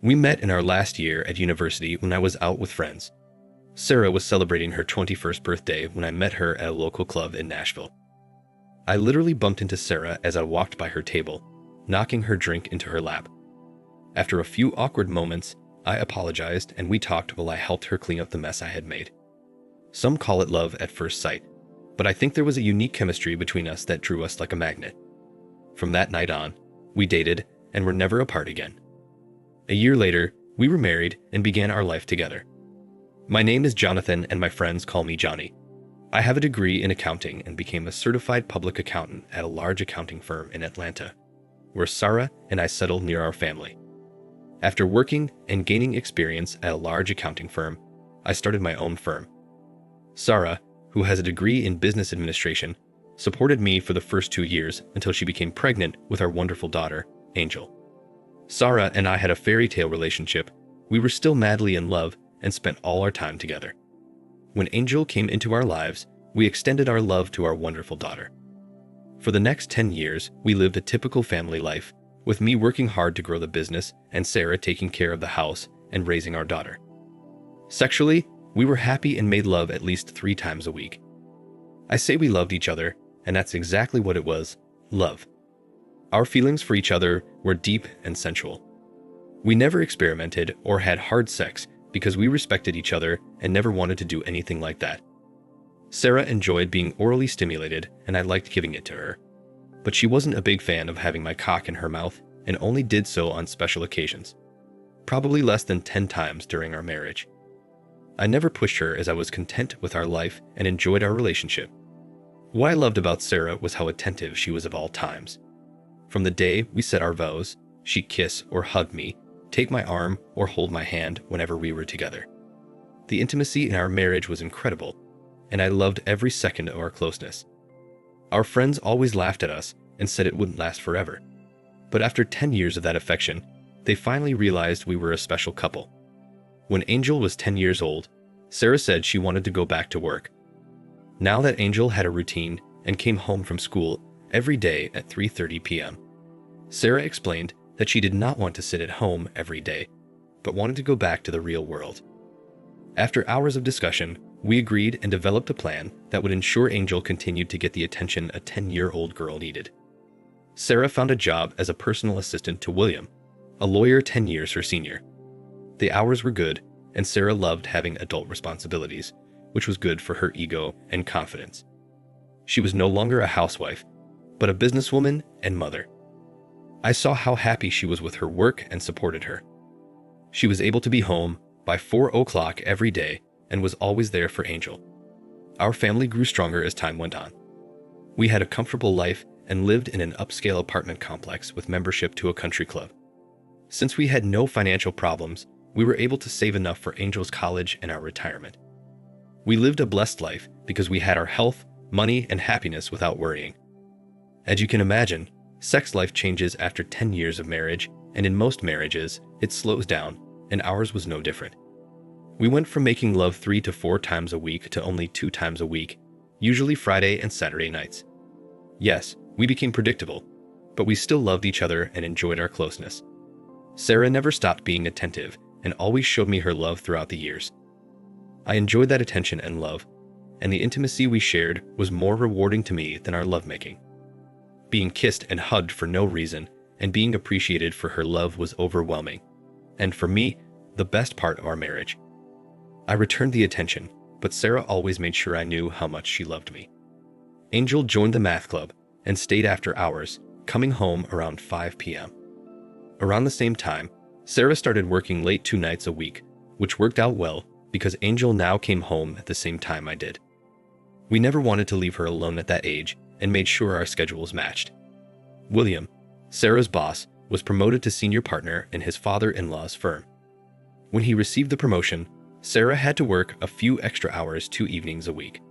We met in our last year at university when I was out with friends. Sarah was celebrating her 21st birthday when I met her at a local club in Nashville. I literally bumped into Sarah as I walked by her table, knocking her drink into her lap. After a few awkward moments, I apologized and we talked while I helped her clean up the mess I had made. Some call it love at first sight, but I think there was a unique chemistry between us that drew us like a magnet. From that night on, we dated and were never apart again. A year later, we were married and began our life together. My name is Jonathan and my friends call me Johnny. I have a degree in accounting and became a certified public accountant at a large accounting firm in Atlanta, where Sarah and I settled near our family. After working and gaining experience at a large accounting firm, I started my own firm. Sarah, who has a degree in business administration, supported me for the first 2 years until she became pregnant with our wonderful daughter, Angel. Sarah and I had a fairy tale relationship. We were still madly in love and spent all our time together. When Angel came into our lives, we extended our love to our wonderful daughter. For the next 10 years, we lived a typical family life, with me working hard to grow the business and Sarah taking care of the house and raising our daughter. Sexually, we were happy and made love at least 3 times a week. I say we loved each other, and that's exactly what it was, love. Our feelings for each other were deep and sensual. We never experimented or had hard sex because we respected each other and never wanted to do anything like that. Sarah enjoyed being orally stimulated and I liked giving it to her. But she wasn't a big fan of having my cock in her mouth and only did so on special occasions. Probably less than 10 times during our marriage. I never pushed her as I was content with our life and enjoyed our relationship. What I loved about Sarah was how attentive she was of all times. From the day we set our vows, she'd kiss or hug me, take my arm or hold my hand whenever we were together. The intimacy in our marriage was incredible, and I loved every second of our closeness. Our friends always laughed at us and said it wouldn't last forever. But after 10 years of that affection, they finally realized we were a special couple. When Angel was 10 years old, Sarah said she wanted to go back to work. Now that Angel had a routine and came home from school every day at 3:30 p.m., Sarah explained that she did not want to sit at home every day, but wanted to go back to the real world. After hours of discussion, we agreed and developed a plan that would ensure Angel continued to get the attention a 10-year-old girl needed. Sarah found a job as a personal assistant to William, a lawyer 10 years her senior. The hours were good, and Sarah loved having adult responsibilities, which was good for her ego and confidence. She was no longer a housewife, but a businesswoman and mother. I saw how happy she was with her work and supported her. She was able to be home by 4 o'clock every day and was always there for Angel. Our family grew stronger as time went on. We had a comfortable life and lived in an upscale apartment complex with membership to a country club. Since we had no financial problems, we were able to save enough for Angel's college and our retirement. We lived a blessed life because we had our health, money, and happiness without worrying. As you can imagine, sex life changes after 10 years of marriage, and in most marriages, it slows down, and ours was no different. We went from making love 3 to 4 times a week to only 2 times a week, usually Friday and Saturday nights. Yes, we became predictable, but we still loved each other and enjoyed our closeness. Sarah never stopped being attentive and always showed me her love throughout the years. I enjoyed that attention and love, and the intimacy we shared was more rewarding to me than our lovemaking. Being kissed and hugged for no reason and being appreciated for her love was overwhelming, and for me, the best part of our marriage. I returned the attention, but Sarah always made sure I knew how much she loved me. Angel joined the math club and stayed after hours, coming home around 5 p.m. Around the same time, Sarah started working late 2 nights a week, which worked out well because Angel now came home at the same time I did. We never wanted to leave her alone at that age and made sure our schedules matched. William, Sarah's boss, was promoted to senior partner in his father-in-law's firm. When he received the promotion, Sarah had to work a few extra hours 2 evenings a week.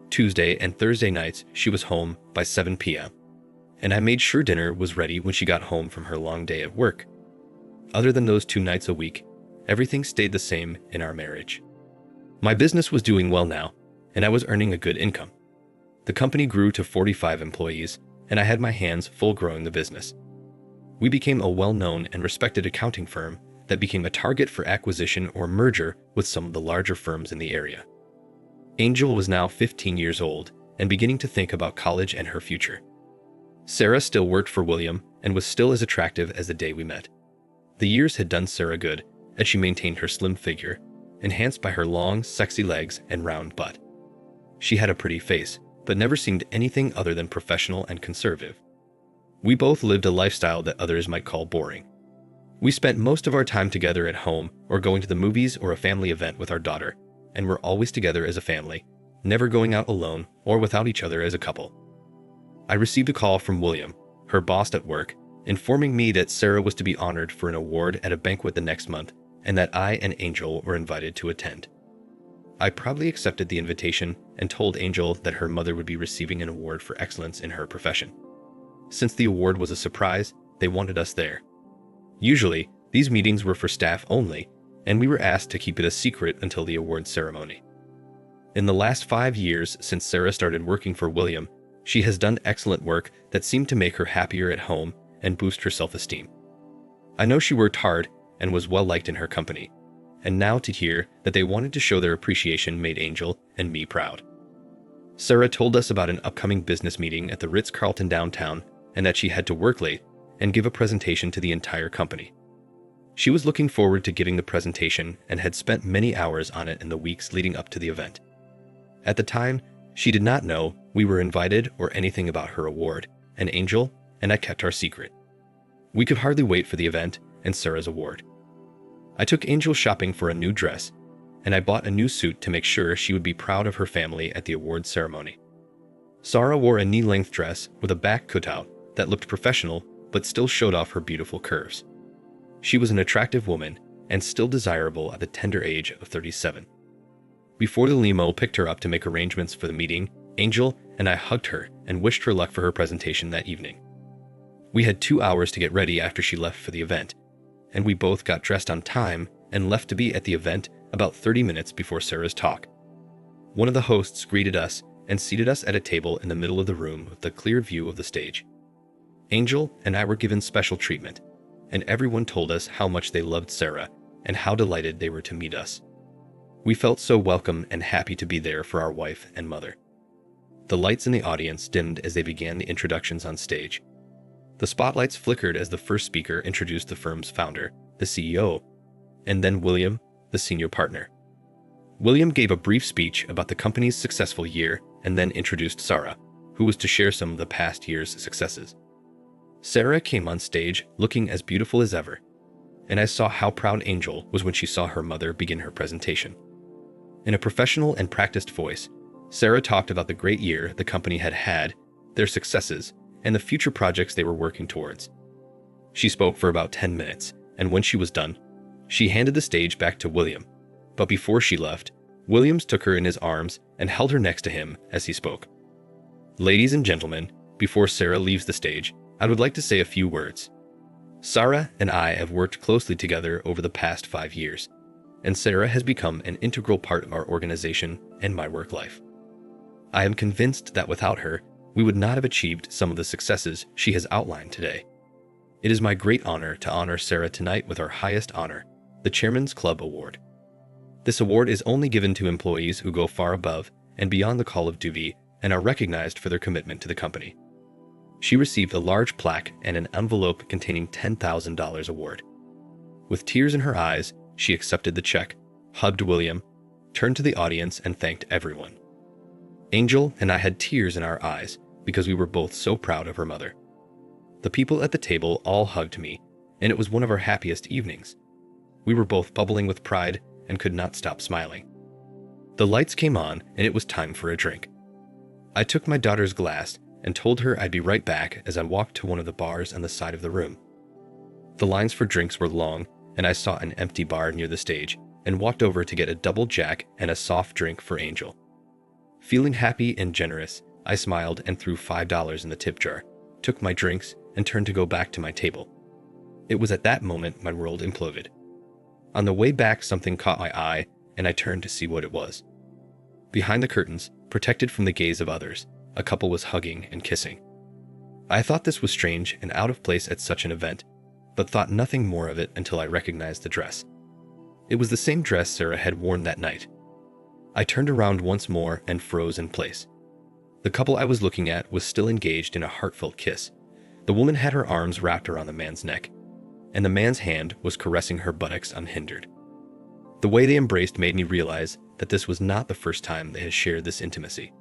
Tuesday and Thursday nights, she was home by 7 p.m., and I made sure dinner was ready when she got home from her long day at work. Other than those 2 nights a week, everything stayed the same in our marriage. My business was doing well now, and I was earning a good income. The company grew to 45 employees, and I had my hands full growing the business. We became a well-known and respected accounting firm that became a target for acquisition or merger with some of the larger firms in the area. Angel was now 15 years old and beginning to think about college and her future. Sarah still worked for William and was still as attractive as the day we met. The years had done Sarah good, as she maintained her slim figure, enhanced by her long, sexy legs and round butt. She had a pretty face, but never seemed anything other than professional and conservative. We both lived a lifestyle that others might call boring. We spent most of our time together at home or going to the movies or a family event with our daughter, and were always together as a family, never going out alone or without each other as a couple. I received a call from William, her boss at work, informing me that Sarah was to be honored for an award at a banquet the next month and that I and Angel were invited to attend. I proudly accepted the invitation and told Angel that her mother would be receiving an award for excellence in her profession. Since the award was a surprise, they wanted us there. Usually, these meetings were for staff only, and we were asked to keep it a secret until the award ceremony. In the last 5 years since Sarah started working for William, she has done excellent work that seemed to make her happier at home and boost her self-esteem. I know she worked hard and was well liked in her company, and now to hear that they wanted to show their appreciation made Angel and me proud. Sarah told us about an upcoming business meeting at the Ritz-Carlton downtown and that she had to work late and give a presentation to the entire company. She was looking forward to giving the presentation and had spent many hours on it in the weeks leading up to the event. At the time, she did not know we were invited or anything about her award, and Angel and I kept our secret. We could hardly wait for the event and Sarah's award. I took Angel shopping for a new dress, and I bought a new suit to make sure she would be proud of her family at the award ceremony. Sarah wore a knee-length dress with a back cutout that looked professional but still showed off her beautiful curves. She was an attractive woman and still desirable at the tender age of 37. Before the limo picked her up to make arrangements for the meeting, Angel and I hugged her and wished her luck for her presentation that evening. We had 2 hours to get ready after she left for the event, and we both got dressed on time and left to be at the event about 30 minutes before Sarah's talk. One of the hosts greeted us and seated us at a table in the middle of the room with a clear view of the stage. Angel and I were given special treatment, and everyone told us how much they loved Sarah and how delighted they were to meet us. We felt so welcome and happy to be there for our wife and mother. The lights in the audience dimmed as they began the introductions on stage. The spotlights flickered as the first speaker introduced the firm's founder, the CEO, and then William, the senior partner. William gave a brief speech about the company's successful year and then introduced Sarah, who was to share some of the past year's successes. Sarah came on stage looking as beautiful as ever, and I saw how proud Angel was when she saw her mother begin her presentation. In a professional and practiced voice, Sarah talked about the great year the company had had, their successes, and the future projects they were working towards. She spoke for about 10 minutes, and when she was done, she handed the stage back to William. But before she left, Williams took her in his arms and held her next to him as he spoke. Ladies and gentlemen, before Sarah leaves the stage, I would like to say a few words. Sarah and I have worked closely together over the past 5 years, and Sarah has become an integral part of our organization and my work life. I am convinced that without her, we would not have achieved some of the successes she has outlined today. It is my great honor to honor Sarah tonight with our highest honor, the Chairman's Club Award. This award is only given to employees who go far above and beyond the call of duty and are recognized for their commitment to the company. She received a large plaque and an envelope containing $10,000 award. With tears in her eyes, she accepted the check, hugged William, turned to the audience, and thanked everyone. Angel and I had tears in our eyes because we were both so proud of her mother. The people at the table all hugged me, and it was one of our happiest evenings. We were both bubbling with pride and could not stop smiling. The lights came on, and it was time for a drink. I took my daughter's glass and told her I'd be right back as I walked to one of the bars on the side of the room. The lines for drinks were long, and I saw an empty bar near the stage and walked over to get a double Jack and a soft drink for Angel. Feeling happy and generous, I smiled and threw $5 in the tip jar, took my drinks, and turned to go back to my table. It was at that moment my world imploded. On the way back, something caught my eye, and I turned to see what it was. Behind the curtains, protected from the gaze of others, a couple was hugging and kissing. I thought this was strange and out of place at such an event, but thought nothing more of it until I recognized the dress. It was the same dress Sarah had worn that night. I turned around once more and froze in place. The couple I was looking at was still engaged in a heartfelt kiss. The woman had her arms wrapped around the man's neck, and the man's hand was caressing her buttocks unhindered. The way they embraced made me realize that this was not the first time they had shared this intimacy.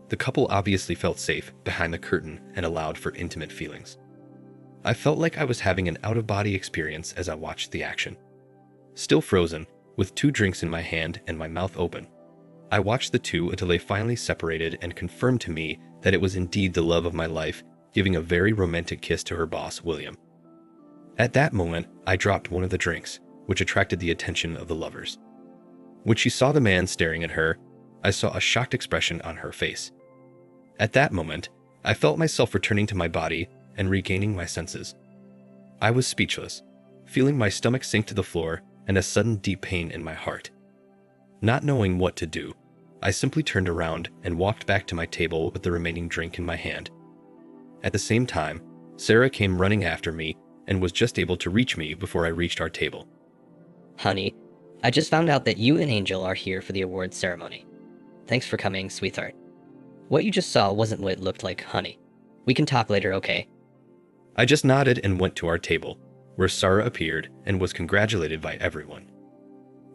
The couple obviously felt safe behind the curtain and allowed for intimate feelings. I felt like I was having an out-of-body experience as I watched the action. Still frozen, with 2 drinks in my hand and my mouth open, I watched the two until they finally separated and confirmed to me that it was indeed the love of my life, giving a very romantic kiss to her boss, William. At that moment, I dropped one of the drinks, which attracted the attention of the lovers. When she saw the man staring at her, I saw a shocked expression on her face. At that moment, I felt myself returning to my body and regaining my senses. I was speechless, feeling my stomach sink to the floor and a sudden deep pain in my heart. Not knowing what to do, I simply turned around and walked back to my table with the remaining drink in my hand. At the same time, Sarah came running after me and was just able to reach me before I reached our table. Honey, I just found out that you and Angel are here for the awards ceremony. Thanks for coming, sweetheart. What you just saw wasn't what it looked like, honey. We can talk later, okay? I just nodded and went to our table, where Sarah appeared and was congratulated by everyone.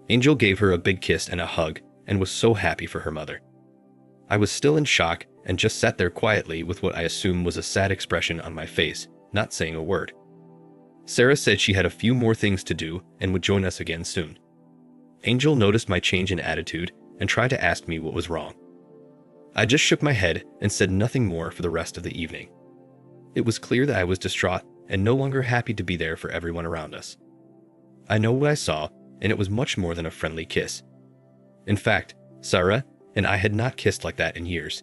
Angel gave her a big kiss and a hug and was so happy for her mother. I was still in shock and just sat there quietly with what I assumed was a sad expression on my face, not saying a word. Sarah said she had a few more things to do and would join us again soon. Angel noticed my change in attitude and tried to ask me what was wrong. I just shook my head and said nothing more for the rest of the evening. It was clear that I was distraught and no longer happy to be there for everyone around us. I know what I saw, and it was much more than a friendly kiss. In fact, Sarah and I had not kissed like that in years.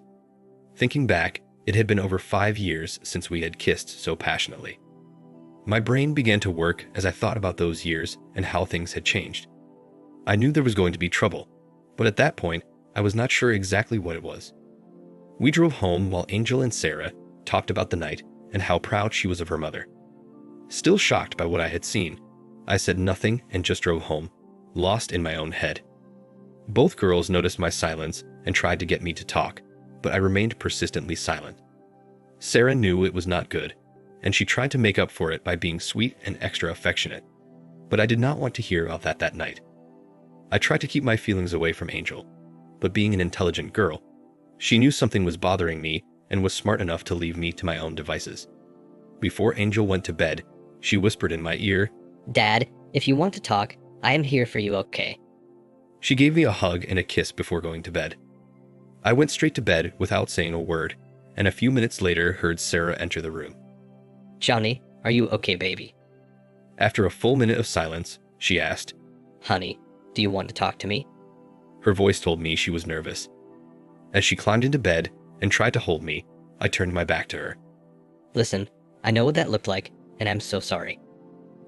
Thinking back, it had been over 5 years since we had kissed so passionately. My brain began to work as I thought about those years and how things had changed. I knew there was going to be trouble, but at that point, I was not sure exactly what it was. We drove home while Angel and Sarah talked about the night and how proud she was of her mother. Still shocked by what I had seen, I said nothing and just drove home, lost in my own head. Both girls noticed my silence and tried to get me to talk, but I remained persistently silent. Sarah knew it was not good, and she tried to make up for it by being sweet and extra affectionate, but I did not want to hear about that night. I tried to keep my feelings away from Angel, but being an intelligent girl, she knew something was bothering me and was smart enough to leave me to my own devices. Before Angel went to bed, she whispered in my ear, Dad, if you want to talk, I am here for you, okay? She gave me a hug and a kiss before going to bed. I went straight to bed without saying a word, and a few minutes later heard Sarah enter the room. Johnny, are you okay, baby? After a full minute of silence, she asked, Honey, do you want to talk to me? Her voice told me she was nervous. As she climbed into bed and tried to hold me, I turned my back to her. Listen, I know what that looked like, and I'm so sorry.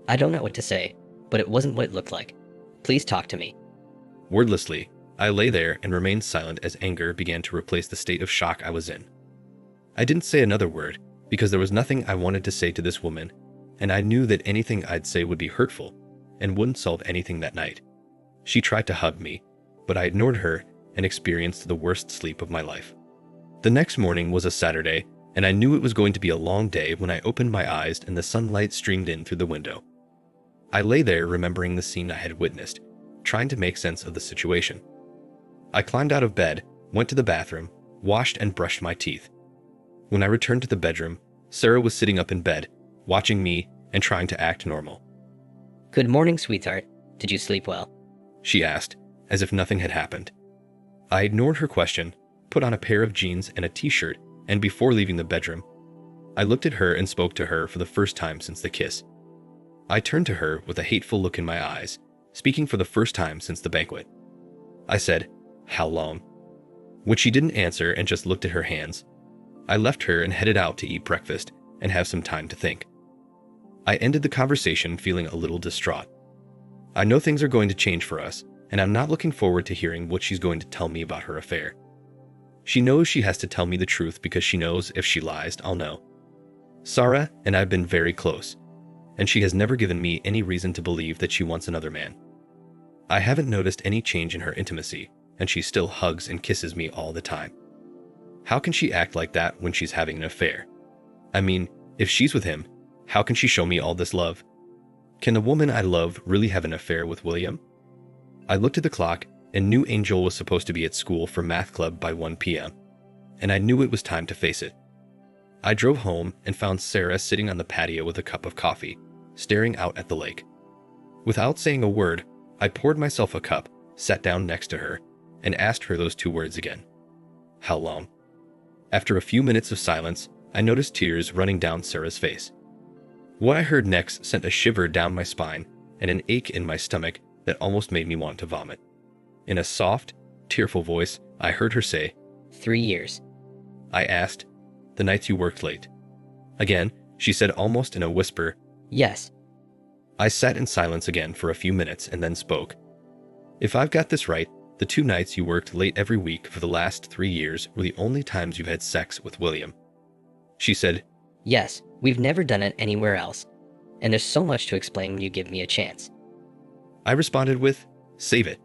I don't know what to say, but it wasn't what it looked like. Please talk to me. Wordlessly, I lay there and remained silent as anger began to replace the state of shock I was in. I didn't say another word because there was nothing I wanted to say to this woman, and I knew that anything I'd say would be hurtful and wouldn't solve anything that night. She tried to hug me, but I ignored her and experienced the worst sleep of my life. The next morning was a Saturday, and I knew it was going to be a long day when I opened my eyes and the sunlight streamed in through the window. I lay there remembering the scene I had witnessed, trying to make sense of the situation. I climbed out of bed, went to the bathroom, washed and brushed my teeth. When I returned to the bedroom, Sarah was sitting up in bed, watching me and trying to act normal. Good morning, sweetheart. Did you sleep well? She asked, as if nothing had happened. I ignored her question, put on a pair of jeans and a t-shirt, and before leaving the bedroom, I looked at her and spoke to her for the first time since the kiss. I turned to her with a hateful look in my eyes, speaking for the first time since the banquet. I said, "How long?" When she didn't answer and just looked at her hands, I left her and headed out to eat breakfast and have some time to think. I ended the conversation feeling a little distraught. I know things are going to change for us, and I'm not looking forward to hearing what she's going to tell me about her affair. She knows she has to tell me the truth because she knows if she lies, I'll know. Sarah and I've been very close, and she has never given me any reason to believe that she wants another man. I haven't noticed any change in her intimacy, and she still hugs and kisses me all the time. How can she act like that when she's having an affair? I mean, if she's with him, how can she show me all this love? Can the woman I love really have an affair with William? I looked at the clock and knew Angel was supposed to be at school for math club by 1 p.m., and I knew it was time to face it. I drove home and found Sarah sitting on the patio with a cup of coffee, staring out at the lake. Without saying a word, I poured myself a cup, sat down next to her, and asked her those 2 words again. How long? After a few minutes of silence, I noticed tears running down Sarah's face. What I heard next sent a shiver down my spine and an ache in my stomach that almost made me want to vomit. In a soft, tearful voice, I heard her say, 3 years. I asked, the nights you worked late. Again, she said almost in a whisper, Yes. I sat in silence again for a few minutes and then spoke. If I've got this right, the 2 nights you worked late every week for the last 3 years were the only times you've had sex with William. She said, Yes, we've never done it anywhere else. And there's so much to explain when you give me a chance. I responded with, save it.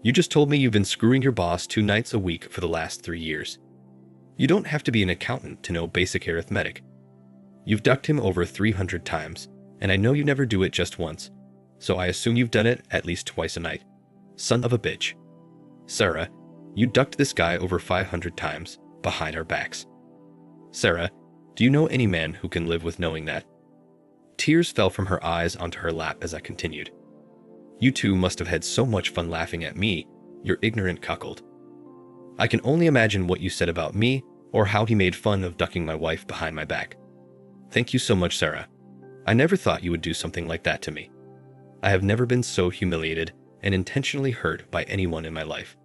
You just told me you've been screwing your boss 2 nights a week for the last 3 years. You don't have to be an accountant to know basic arithmetic. You've ducked him over 300 times, and I know you never do it just once, so I assume you've done it at least twice a night. Son of a bitch. Sarah, you ducked this guy over 500 times behind our backs. Sarah, do you know any man who can live with knowing that? Tears fell from her eyes onto her lap as I continued. You 2 must have had so much fun laughing at me, your ignorant cuckold. I can only imagine what you said about me or how he made fun of ducking my wife behind my back. Thank you so much, Sarah. I never thought you would do something like that to me. I have never been so humiliated and intentionally hurt by anyone in my life.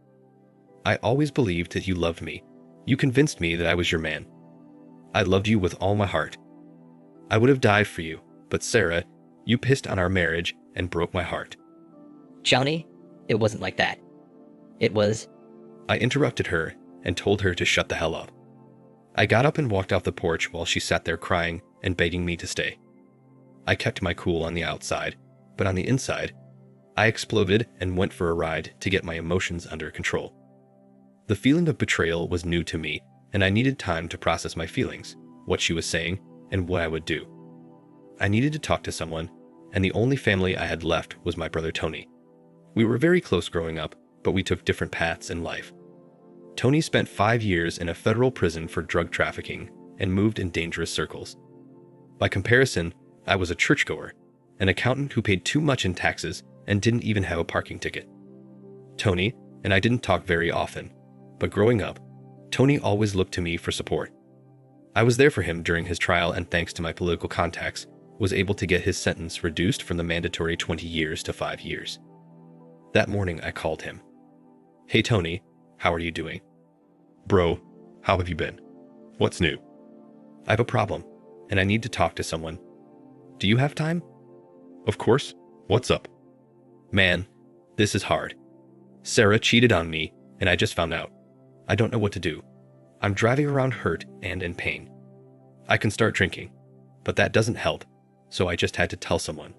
I always believed that you loved me. You convinced me that I was your man. I loved you with all my heart. I would have died for you, but Sarah, you pissed on our marriage and broke my heart. Johnny, it wasn't like that. It was... I interrupted her and told her to shut the hell up. I got up and walked off the porch while she sat there crying and begging me to stay. I kept my cool on the outside, but on the inside, I exploded and went for a ride to get my emotions under control. The feeling of betrayal was new to me, and I needed time to process my feelings, what she was saying, and what I would do. I needed to talk to someone, and the only family I had left was my brother Tony. We were very close growing up, but we took different paths in life. Tony spent 5 years in a federal prison for drug trafficking and moved in dangerous circles. By comparison, I was a churchgoer, an accountant who paid too much in taxes and didn't even have a parking ticket. Tony and I didn't talk very often, but growing up, Tony always looked to me for support. I was there for him during his trial, and thanks to my political contacts, was able to get his sentence reduced from the mandatory 20 years to 5 years. That morning I called him. Hey Tony, how are you doing? Bro, how have you been? What's new? I have a problem, and I need to talk to someone. Do you have time? Of course. What's up? Man, this is hard. Sarah cheated on me, and I just found out. I don't know what to do. I'm driving around hurt and in pain. I can start drinking, but that doesn't help, so I just had to tell someone.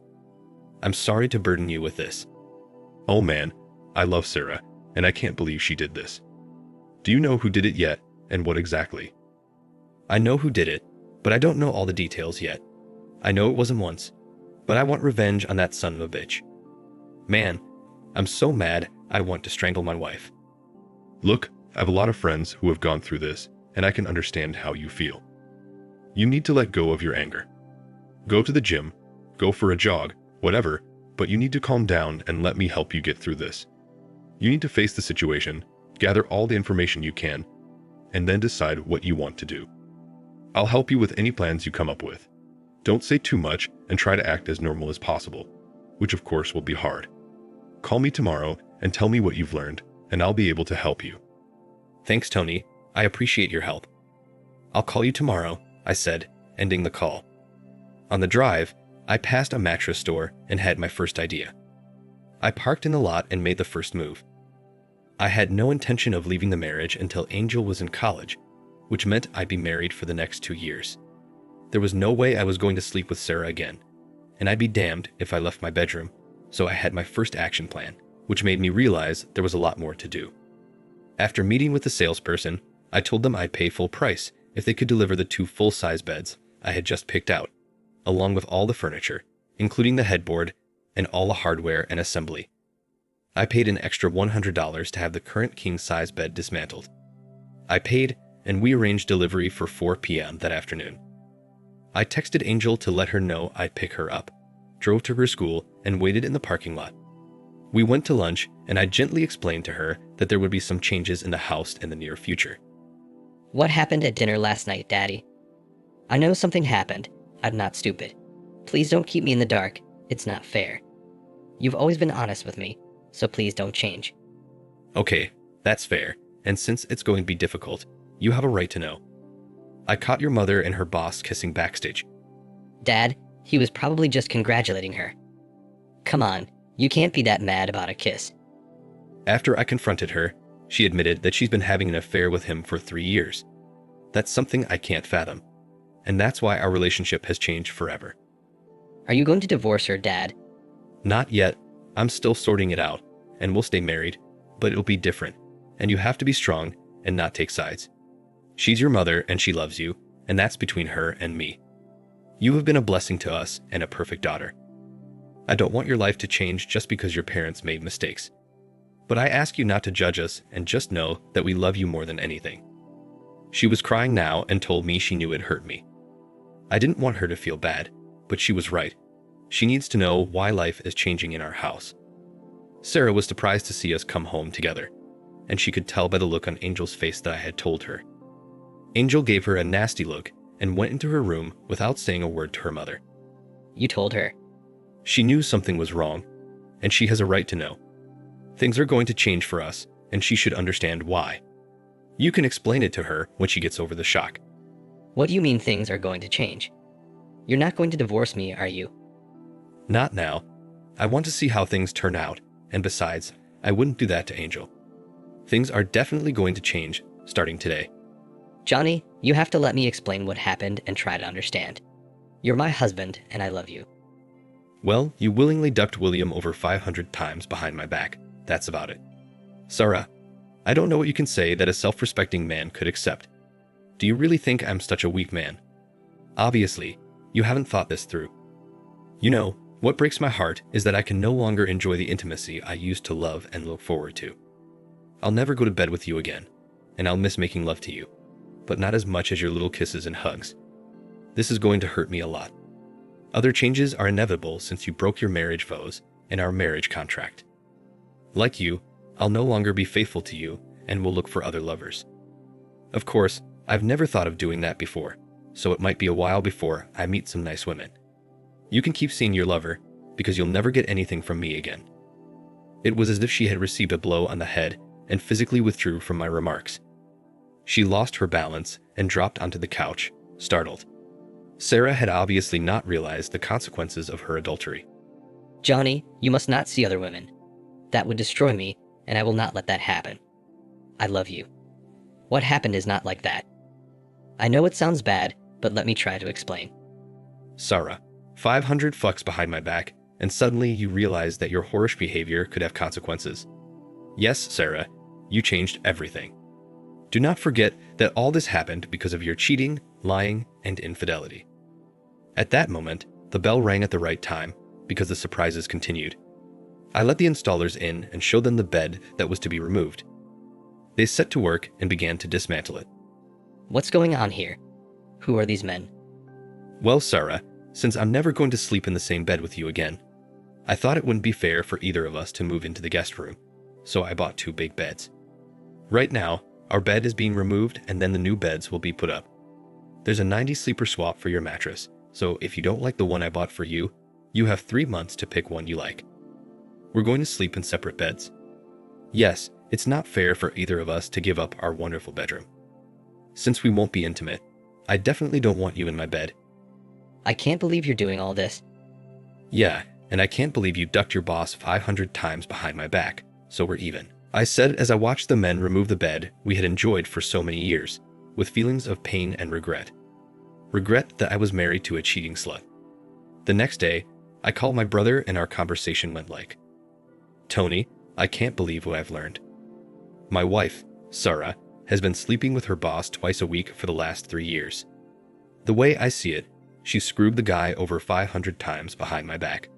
I'm sorry to burden you with this. Oh man, I love Sarah, and I can't believe she did this. Do you know who did it yet, and what exactly? I know who did it, but I don't know all the details yet. I know it wasn't once, but I want revenge on that son of a bitch. Man, I'm so mad I want to strangle my wife. Look, I have a lot of friends who have gone through this, and I can understand how you feel. You need to let go of your anger. Go to the gym, go for a jog, whatever, but you need to calm down and let me help you get through this. You need to face the situation, gather all the information you can, and then decide what you want to do. I'll help you with any plans you come up with. Don't say too much and try to act as normal as possible, which of course will be hard. Call me tomorrow and tell me what you've learned, and I'll be able to help you. Thanks, Tony. I appreciate your help. I'll call you tomorrow, I said, ending the call. On the drive, I passed a mattress store and had my first idea. I parked in the lot and made the first move. I had no intention of leaving the marriage until Angel was in college, which meant I'd be married for the next 2 years. There was no way I was going to sleep with Sarah again, and I'd be damned if I left my bedroom, so I had my first action plan, which made me realize there was a lot more to do. After meeting with the salesperson, I told them I'd pay full price if they could deliver the 2 full-size beds I had just picked out, along with all the furniture, including the headboard and all the hardware and assembly. I paid an extra $100 to have the current king-size bed dismantled. I paid, and we arranged delivery for 4 p.m. that afternoon. I texted Angel to let her know I'd pick her up, drove to her school, and waited in the parking lot. We went to lunch, and I gently explained to her that there would be some changes in the house in the near future. What happened at dinner last night, Daddy? I know something happened. I'm not stupid. Please don't keep me in the dark. It's not fair. You've always been honest with me, so please don't change. Okay, that's fair, and since it's going to be difficult, you have a right to know. I caught your mother and her boss kissing backstage. Dad, he was probably just congratulating her. Come on, you can't be that mad about a kiss. After I confronted her, she admitted that she's been having an affair with him for 3 years. That's something I can't fathom, and that's why our relationship has changed forever. Are you going to divorce her, Dad? Not yet. I'm still sorting it out, and we'll stay married, but it'll be different, and you have to be strong and not take sides. She's your mother and she loves you, and that's between her and me. You have been a blessing to us and a perfect daughter. I don't want your life to change just because your parents made mistakes. But I ask you not to judge us and just know that we love you more than anything. She was crying now and told me she knew it hurt me. I didn't want her to feel bad, but she was right. She needs to know why life is changing in our house. Sarah was surprised to see us come home together, and she could tell by the look on Angel's face that I had told her. Angel gave her a nasty look and went into her room without saying a word to her mother. You told her. She knew something was wrong, and she has a right to know. Things are going to change for us, and she should understand why. You can explain it to her when she gets over the shock. What do you mean things are going to change? You're not going to divorce me, are you? Not now. I want to see how things turn out, and besides, I wouldn't do that to Angel. Things are definitely going to change, starting today. Johnny, you have to let me explain what happened and try to understand. You're my husband, and I love you. Well, you willingly ducked William over 500 times behind my back. That's about it. Sarah, I don't know what you can say that a self-respecting man could accept. Do you really think I'm such a weak man? Obviously, you haven't thought this through. You know, what breaks my heart is that I can no longer enjoy the intimacy I used to love and look forward to. I'll never go to bed with you again, and I'll miss making love to you, but not as much as your little kisses and hugs. This is going to hurt me a lot. Other changes are inevitable since you broke your marriage vows and our marriage contract. Like you, I'll no longer be faithful to you and will look for other lovers. Of course, I've never thought of doing that before, so it might be a while before I meet some nice women. You can keep seeing your lover, because you'll never get anything from me again. It was as if she had received a blow on the head and physically withdrew from my remarks. She lost her balance and dropped onto the couch, startled. Sarah had obviously not realized the consequences of her adultery. Johnny, you must not see other women. That would destroy me, and I will not let that happen. I love you. What happened is not like that. I know it sounds bad, but let me try to explain. Sarah, 500 fucks behind my back, and suddenly you realize that your whorish behavior could have consequences. Yes, Sarah, you changed everything. Do not forget that all this happened because of your cheating, lying, and infidelity. At that moment, the bell rang at the right time because the surprises continued. I let the installers in and showed them the bed that was to be removed. They set to work and began to dismantle it. What's going on here? Who are these men? Well, Sarah, since I'm never going to sleep in the same bed with you again, I thought it wouldn't be fair for either of us to move into the guest room, so I bought 2 big beds. Right now, our bed is being removed and then the new beds will be put up. There's a 90 sleeper swap for your mattress, so if you don't like the one I bought for you, you have 3 months to pick one you like. We're going to sleep in separate beds. Yes, it's not fair for either of us to give up our wonderful bedroom. Since we won't be intimate, I definitely don't want you in my bed. I can't believe you're doing all this. Yeah, and I can't believe you ducked your boss 500 times behind my back, so we're even. I said as I watched the men remove the bed we had enjoyed for so many years, with feelings of pain and regret. Regret that I was married to a cheating slut. The next day, I called my brother and our conversation went like, "Tony, I can't believe what I've learned. My wife, Sarah, has been sleeping with her boss twice a week for the last 3 years. The way I see it, she screwed the guy over 500 times behind my back.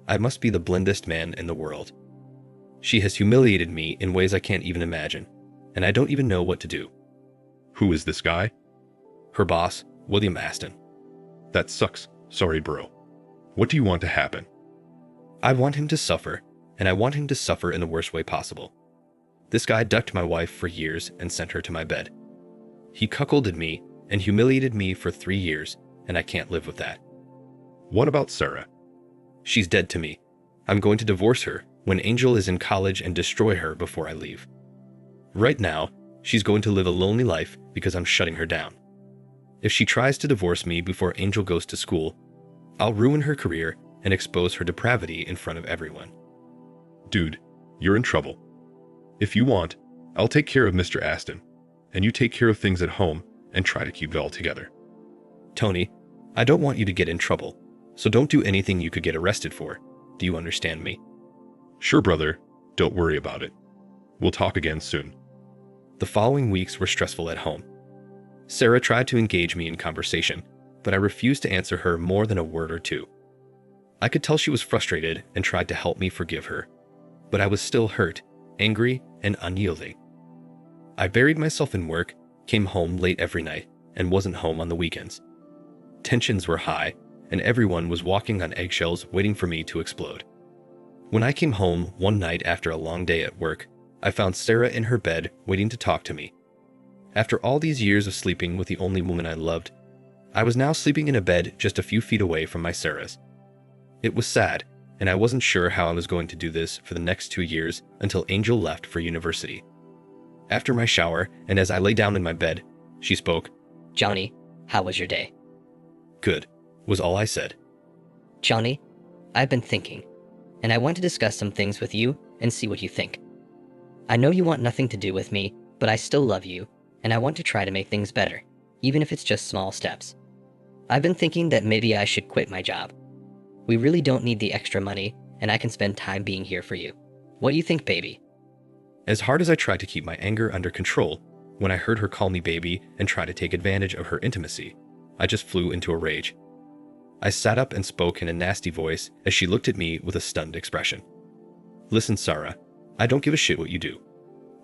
I must be the blindest man in the world. She has humiliated me in ways I can't even imagine, and I don't even know what to do." Who is this guy? Her boss, William Aston. That sucks. Sorry, bro. What do you want to happen? I want him to suffer, and I want him to suffer in the worst way possible. This guy ducked my wife for years and sent her to my bed. He cuckolded me and humiliated me for 3 years, and I can't live with that. What about Sarah? She's dead to me. I'm going to divorce her when Angel is in college and destroy her before I leave. Right now, she's going to live a lonely life because I'm shutting her down. If she tries to divorce me before Angel goes to school, I'll ruin her career and expose her depravity in front of everyone. Dude, you're in trouble. If you want, I'll take care of Mr. Aston, and you take care of things at home and try to keep it all together. Tony, I don't want you to get in trouble, so don't do anything you could get arrested for. Do you understand me? Sure, brother. Don't worry about it. We'll talk again soon. The following weeks were stressful at home. Sarah tried to engage me in conversation, but I refused to answer her more than a word or two. I could tell she was frustrated and tried to help me forgive her, but I was still hurt, angry, and unyielding. I buried myself in work, came home late every night, and wasn't home on the weekends. Tensions were high, and everyone was walking on eggshells waiting for me to explode. When I came home one night after a long day at work, I found Sarah in her bed waiting to talk to me. After all these years of sleeping with the only woman I loved, I was now sleeping in a bed just a few feet away from my Sarah's. It was sad, and I wasn't sure how I was going to do this for the next 2 years until Angel left for university. After my shower, and as I lay down in my bed, she spoke. "Johnny, how was your day?" "Good," was all I said. "Johnny, I've been thinking, and I want to discuss some things with you and see what you think. I know you want nothing to do with me, but I still love you, and I want to try to make things better, even if it's just small steps. I've been thinking that maybe I should quit my job. We really don't need the extra money, and I can spend time being here for you. What do you think, baby?" As hard as I tried to keep my anger under control, when I heard her call me baby and try to take advantage of her intimacy, I just flew into a rage. I sat up and spoke in a nasty voice as she looked at me with a stunned expression. "Listen, Sarah, I don't give a shit what you do.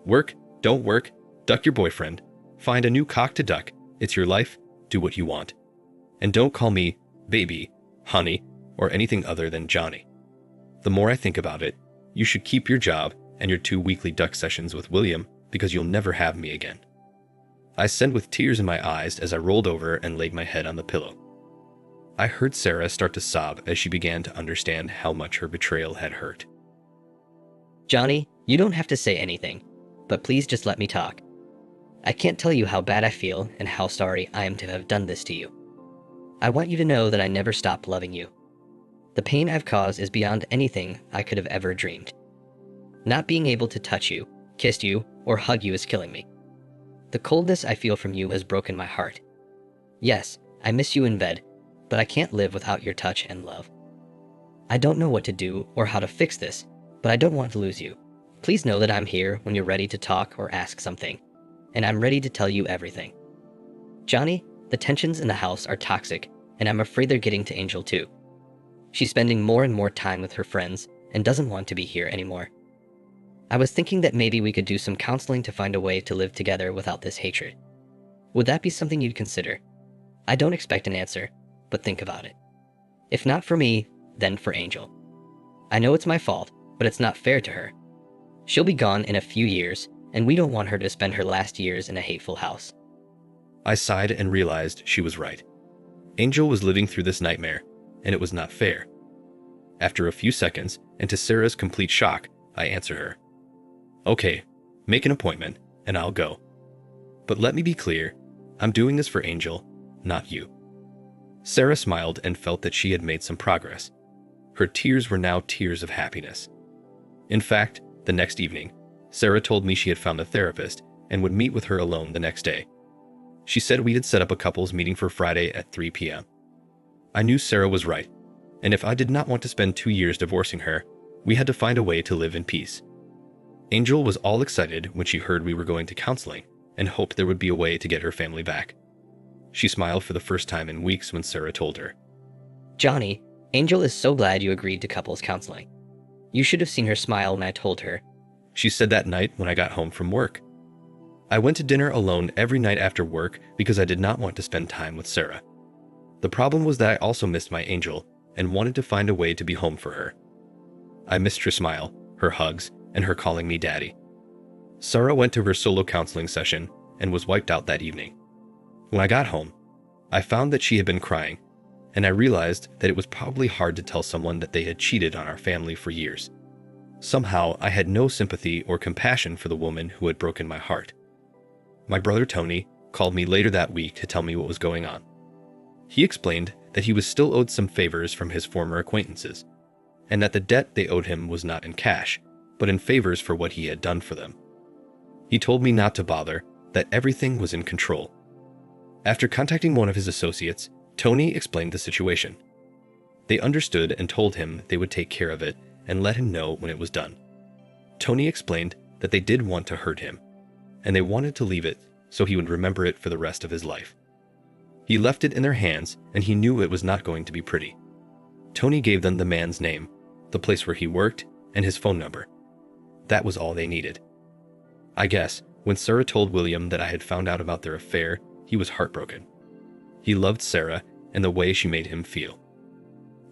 Work, don't work, duck your boyfriend, find a new cock to duck, it's your life, do what you want. And don't call me baby, honey, or anything other than Johnny. The more I think about it, you should keep your job and your 2 weekly duck sessions with William because you'll never have me again." I said with tears in my eyes as I rolled over and laid my head on the pillow. I heard Sarah start to sob as she began to understand how much her betrayal had hurt. "Johnny, you don't have to say anything, but please just let me talk. I can't tell you how bad I feel and how sorry I am to have done this to you. I want you to know that I never stopped loving you. The pain I've caused is beyond anything I could have ever dreamed. Not being able to touch you, kiss you, or hug you is killing me. The coldness I feel from you has broken my heart. Yes, I miss you in bed, but I can't live without your touch and love. I don't know what to do or how to fix this, but I don't want to lose you. Please know that I'm here when you're ready to talk or ask something, and I'm ready to tell you everything. Johnny, the tensions in the house are toxic, and I'm afraid they're getting to Angel too. She's spending more and more time with her friends and doesn't want to be here anymore. I was thinking that maybe we could do some counseling to find a way to live together without this hatred. Would that be something you'd consider? I don't expect an answer, but think about it. If not for me, then for Angel. I know it's my fault, but it's not fair to her. She'll be gone in a few years, and we don't want her to spend her last years in a hateful house." I sighed and realized she was right. Angel was living through this nightmare, and it was not fair. After a few seconds, and to Sarah's complete shock, I answered her. "Okay, make an appointment, and I'll go. But let me be clear, I'm doing this for Angel, not you." Sarah smiled and felt that she had made some progress. Her tears were now tears of happiness. In fact, the next evening, Sarah told me she had found a therapist and would meet with her alone the next day. She said we had set up a couples meeting for Friday at 3 p.m. I knew Sarah was right, and if I did not want to spend 2 years divorcing her, we had to find a way to live in peace. Angel was all excited when she heard we were going to counseling and hoped there would be a way to get her family back. She smiled for the first time in weeks when Sarah told her. Johnny, Angel is so glad you agreed to couples counseling. You should have seen her smile when I told her. She said that night when I got home from work. I went to dinner alone every night after work because I did not want to spend time with Sarah. The problem was that I also missed my Angel and wanted to find a way to be home for her. I missed her smile, her hugs, and her calling me daddy. Sarah went to her solo counseling session and was wiped out that evening. When I got home, I found that she had been crying, and I realized that it was probably hard to tell someone that they had cheated on our family for years. Somehow, I had no sympathy or compassion for the woman who had broken my heart. My brother Tony called me later that week to tell me what was going on. He explained that he was still owed some favors from his former acquaintances, and that the debt they owed him was not in cash, but in favors for what he had done for them. He told me not to bother, that everything was in control. After contacting one of his associates, Tony explained the situation. They understood and told him they would take care of it and let him know when it was done. Tony explained that they did want to hurt him, and they wanted to leave it so he would remember it for the rest of his life. He left it in their hands, and he knew it was not going to be pretty. Tony gave them the man's name, the place where he worked, and his phone number. That was all they needed. I guess, when Sarah told William that I had found out about their affair, he was heartbroken. He loved Sarah and the way she made him feel.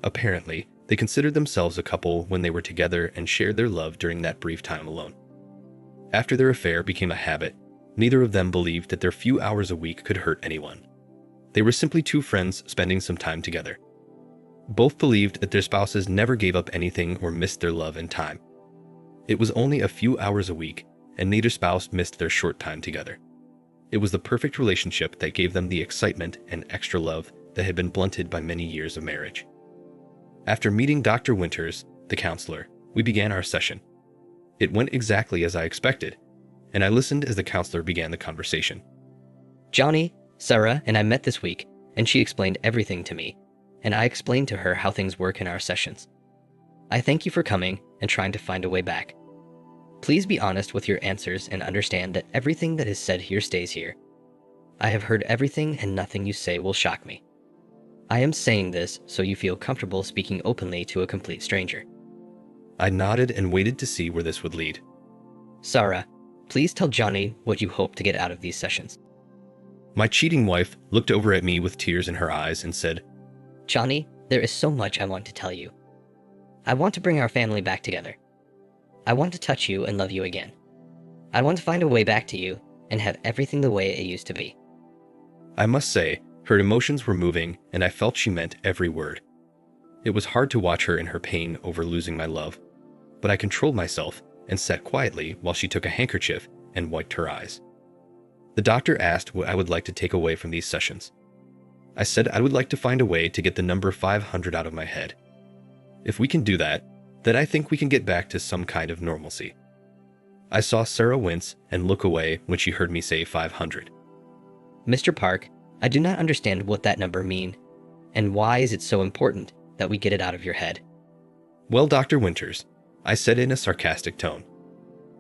Apparently, they considered themselves a couple when they were together and shared their love during that brief time alone. After their affair became a habit, neither of them believed that their few hours a week could hurt anyone. They were simply two friends spending some time together. Both believed that their spouses never gave up anything or missed their love and time. It was only a few hours a week, and neither spouse missed their short time together. It was the perfect relationship that gave them the excitement and extra love that had been blunted by many years of marriage. After meeting Dr. Winters, the counselor, we began our session. It went exactly as I expected, and I listened as the counselor began the conversation. Johnny, Sarah, and I met this week, and she explained everything to me, and I explained to her how things work in our sessions. I thank you for coming and trying to find a way back. Please be honest with your answers and understand that everything that is said here stays here. I have heard everything and nothing you say will shock me. I am saying this so you feel comfortable speaking openly to a complete stranger. I nodded and waited to see where this would lead. Sarah, please tell Johnny what you hope to get out of these sessions. My cheating wife looked over at me with tears in her eyes and said, Johnny, there is so much I want to tell you. I want to bring our family back together. I want to touch you and love you again. I want to find a way back to you and have everything the way it used to be. I must say, her emotions were moving, and I felt she meant every word. It was hard to watch her in her pain over losing my love, but I controlled myself and sat quietly while she took a handkerchief and wiped her eyes. The doctor asked what I would like to take away from these sessions. I said I would like to find a way to get the number 500 out of my head. If we can do that, then I think we can get back to some kind of normalcy. I saw Sarah wince and look away when she heard me say 500. Mr. Park, I do not understand what that number mean, and why is it so important that we get it out of your head? Well, Dr. Winters, I said in a sarcastic tone,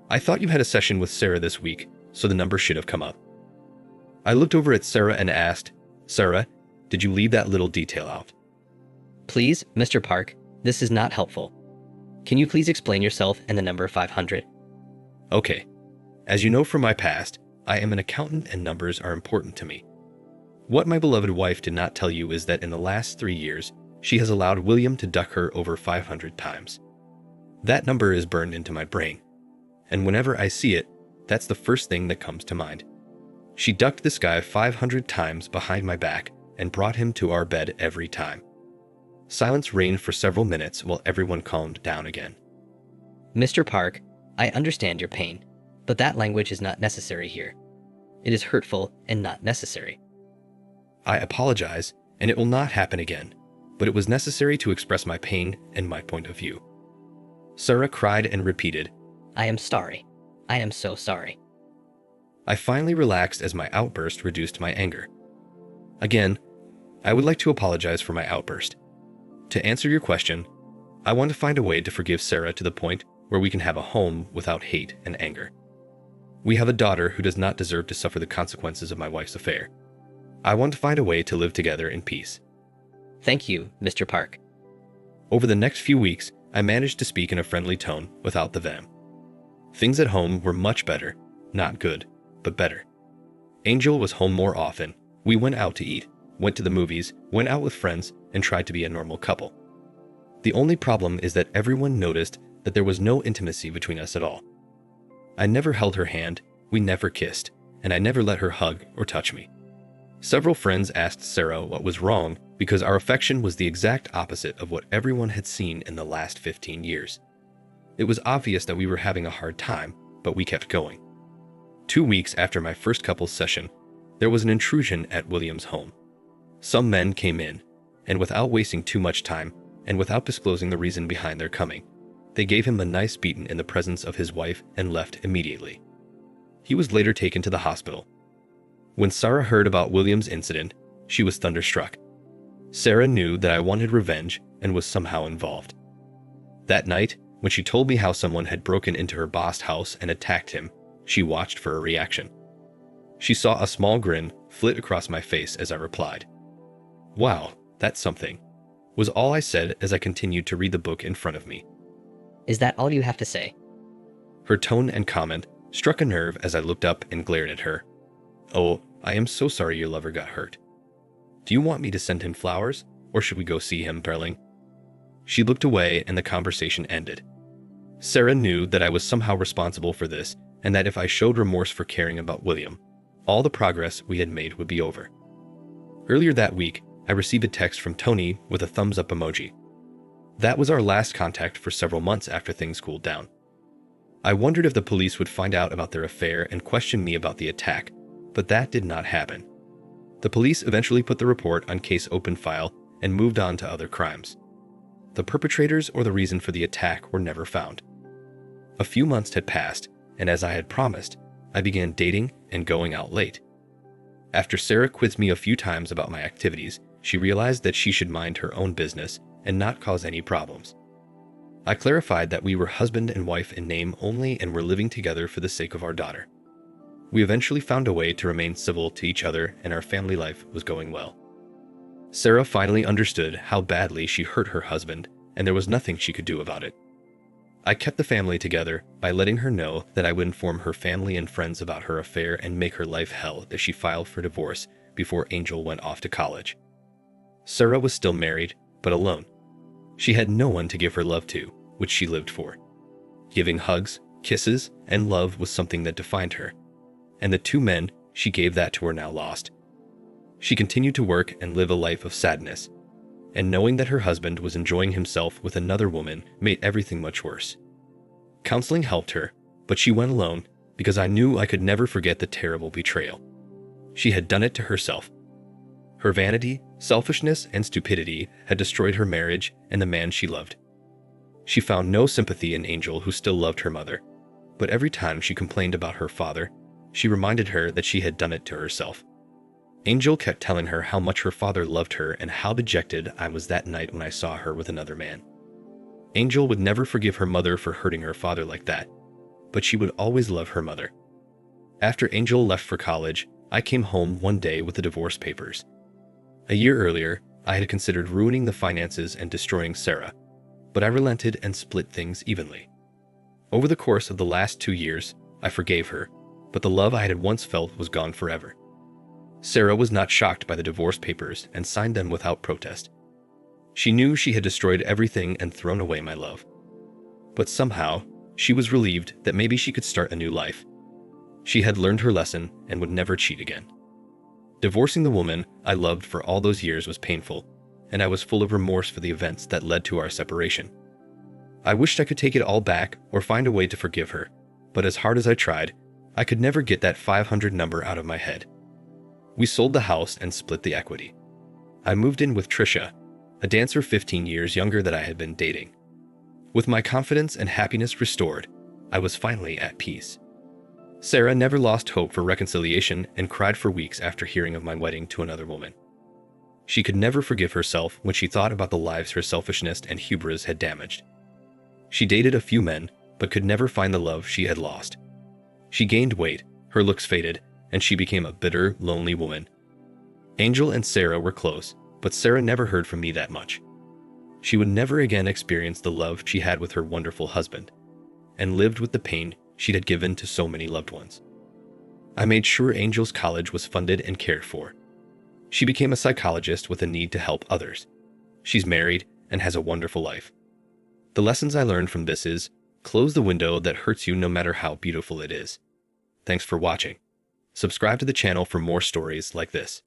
I thought you had a session with Sarah this week, so the number should have come up. I looked over at Sarah and asked, Sarah, did you leave that little detail out? Please, Mr. Park, this is not helpful. Can you please explain yourself and the number 500? Okay. As you know from my past, I am an accountant and numbers are important to me. What my beloved wife did not tell you is that in the last 3 years, she has allowed William to duck her over 500 times. That number is burned into my brain, and whenever I see it, that's the first thing that comes to mind. She ducked this guy 500 times behind my back and brought him to our bed every time. Silence reigned for several minutes while everyone calmed down again. Mr. Park, I understand your pain, but that language is not necessary here. It is hurtful and not necessary. I apologize, and it will not happen again, but it was necessary to express my pain and my point of view. Sarah cried and repeated, I am sorry. I am so sorry. I finally relaxed as my outburst reduced my anger. Again, I would like to apologize for my outburst. To answer your question, I want to find a way to forgive Sarah to the point where we can have a home without hate and anger. We have a daughter who does not deserve to suffer the consequences of my wife's affair. I want to find a way to live together in peace. Thank you, Mr. Park. Over the next few weeks, I managed to speak in a friendly tone without the venom. Things at home were much better. Not good, but better. Angel was home more often. We went out to eat, went to the movies, went out with friends, and tried to be a normal couple. The only problem is that everyone noticed that there was no intimacy between us at all. I never held her hand, we never kissed, and I never let her hug or touch me. Several friends asked Sarah what was wrong because our affection was the exact opposite of what everyone had seen in the last 15 years. It was obvious that we were having a hard time, but we kept going. 2 weeks after my first couples session, there was an intrusion at William's home. Some men came in, and without wasting too much time, and without disclosing the reason behind their coming, they gave him a nice beating in the presence of his wife and left immediately. He was later taken to the hospital. When Sarah heard about William's incident, she was thunderstruck. Sarah knew that I wanted revenge and was somehow involved. That night, when she told me how someone had broken into her boss' house and attacked him, she watched for a reaction. She saw a small grin flit across my face as I replied. "Wow, that's something," was all I said as I continued to read the book in front of me. Is that all you have to say? Her tone and comment struck a nerve as I looked up and glared at her. "Oh, I am so sorry your lover got hurt. Do you want me to send him flowers, or should we go see him, darling?" She looked away and the conversation ended. Sarah knew that I was somehow responsible for this and that if I showed remorse for caring about William, all the progress we had made would be over. Earlier that week, I received a text from Tony with a thumbs up emoji. That was our last contact for several months after things cooled down. I wondered if the police would find out about their affair and question me about the attack, but that did not happen. The police eventually put the report on case open file and moved on to other crimes. The perpetrators or the reason for the attack were never found. A few months had passed, and as I had promised, I began dating and going out late. After Sarah quizzed me a few times about my activities, she realized that she should mind her own business and not cause any problems. I clarified that we were husband and wife in name only and were living together for the sake of our daughter. We eventually found a way to remain civil to each other and our family life was going well. Sarah finally understood how badly she hurt her husband and there was nothing she could do about it. I kept the family together by letting her know that I would inform her family and friends about her affair and make her life hell if she filed for divorce before Angel went off to college. Sarah was still married, but alone. She had no one to give her love to, which she lived for. Giving hugs, kisses, and love was something that defined her. And the 2 men she gave that to were now lost. She continued to work and live a life of sadness, and knowing that her husband was enjoying himself with another woman made everything much worse. Counseling helped her, but she went alone because I knew I could never forget the terrible betrayal. She had done it to herself. Her vanity, selfishness, and stupidity had destroyed her marriage and the man she loved. She found no sympathy in Angel, who still loved her mother, but every time she complained about her father, she reminded her that she had done it to herself. Angel kept telling her how much her father loved her and how dejected I was that night when I saw her with another man. Angel would never forgive her mother for hurting her father like that, but she would always love her mother. After Angel left for college, I came home one day with the divorce papers. A year earlier, I had considered ruining the finances and destroying Sarah, but I relented and split things evenly. Over the course of the last 2 years, I forgave her, but the love I had once felt was gone forever. Sarah was not shocked by the divorce papers and signed them without protest. She knew she had destroyed everything and thrown away my love. But somehow, she was relieved that maybe she could start a new life. She had learned her lesson and would never cheat again. Divorcing the woman I loved for all those years was painful, and I was full of remorse for the events that led to our separation. I wished I could take it all back or find a way to forgive her, but as hard as I tried, I could never get that 500 number out of my head. We sold the house and split the equity. I moved in with Trisha, a dancer 15 years younger that I had been dating. With my confidence and happiness restored, I was finally at peace. Sarah never lost hope for reconciliation and cried for weeks after hearing of my wedding to another woman. She could never forgive herself when she thought about the lives her selfishness and hubris had damaged. She dated a few men, but could never find the love she had lost. She gained weight, her looks faded, and she became a bitter, lonely woman. Angel and Sarah were close, but Sarah never heard from me that much. She would never again experience the love she had with her wonderful husband, and lived with the pain she'd had given to so many loved ones. I made sure Angel's college was funded and cared for. She became a psychologist with a need to help others. She's married and has a wonderful life. The lessons I learned from this is, close the window that hurts you no matter how beautiful it is. Thanks for watching. Subscribe to the channel for more stories like this.